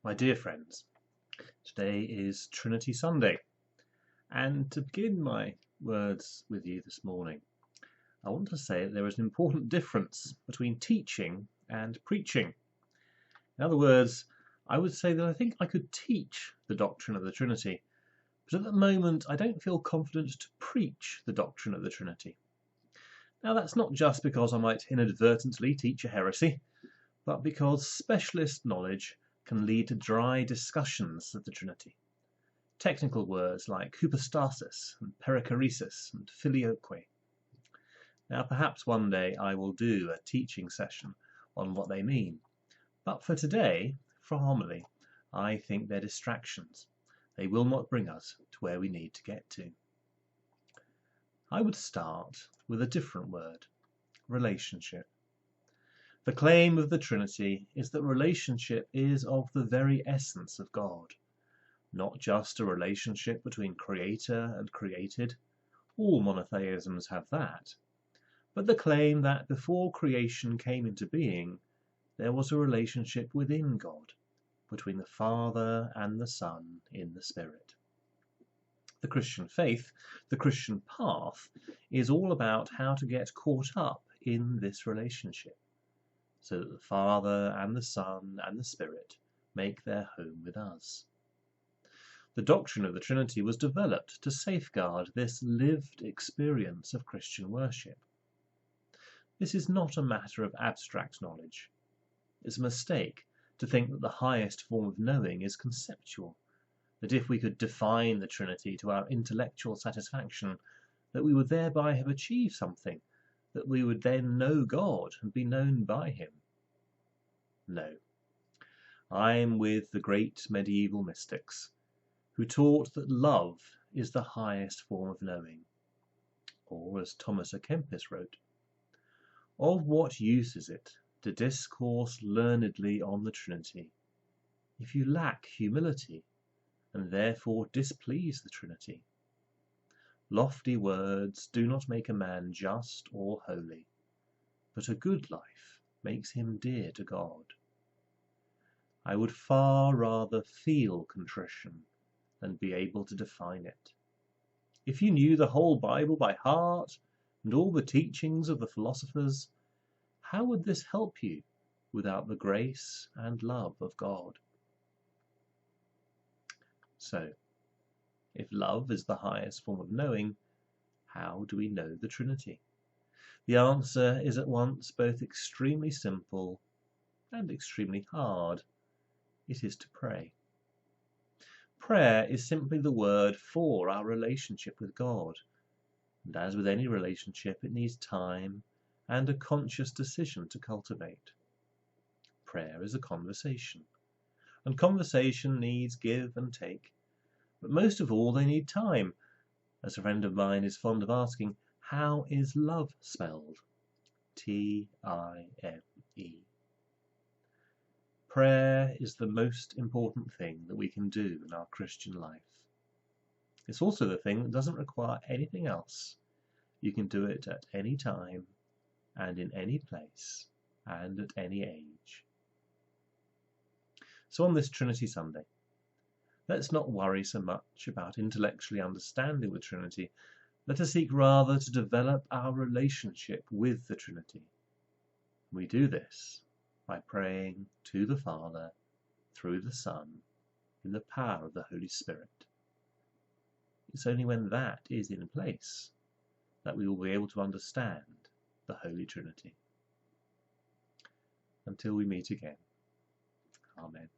My dear friends, today is Trinity Sunday, and to begin my words with you this morning, I want to say that there is an important difference between teaching and preaching. In other words, I would say that I think I could teach the doctrine of the Trinity, but at the moment I don't feel confident to preach the doctrine of the Trinity. Now that's not just because I might inadvertently teach a heresy, but because specialist knowledge can lead to dry discussions of the Trinity. Technical words like hypostasis and perichoresis and filioque. Now perhaps one day I will do a teaching session on what they mean, but for today, for homily, I think they're distractions. They will not bring us to where we need to get to. I would start with a different word, relationship. The claim of the Trinity is that relationship is of the very essence of God, not just a relationship between creator and created. All monotheisms have that. But the claim that before creation came into being, there was a relationship within God, between the Father and the Son in the Spirit. The Christian faith, the Christian path, is all about how to get caught up in this relationship, so that the Father and the Son and the Spirit make their home with us. The doctrine of the Trinity was developed to safeguard this lived experience of Christian worship. This is not a matter of abstract knowledge. It's a mistake to think that the highest form of knowing is conceptual, that if we could define the Trinity to our intellectual satisfaction, that we would thereby have achieved something, that we would then know God and be known by him. No. I am with the great medieval mystics who taught that love is the highest form of knowing. Or, as Thomas à Kempis wrote, of what use is it to discourse learnedly on the Trinity if you lack humility and therefore displease the Trinity? Lofty words do not make a man just or holy, but a good life makes him dear to God. I would far rather feel contrition than be able to define it. If you knew the whole Bible by heart and all the teachings of the philosophers, how would this help you without the grace and love of God? So, if love is the highest form of knowing, how do we know the Trinity? The answer is at once both extremely simple and extremely hard. It is to pray. Prayer is simply the word for our relationship with God, and as with any relationship, it needs time and a conscious decision to cultivate. Prayer is a conversation, and conversation needs give and take, but most of all they need time. As a friend of mine is fond of asking, how is love spelled? T-I-M-E. Prayer is the most important thing that we can do in our Christian life. It's also the thing that doesn't require anything else. You can do it at any time and in any place and at any age. So on this Trinity Sunday, let's not worry so much about intellectually understanding the Trinity. Let us seek rather to develop our relationship with the Trinity. We do this by praying to the Father through the Son in the power of the Holy Spirit. It's only when that is in place that we will be able to understand the Holy Trinity. Until we meet again. Amen.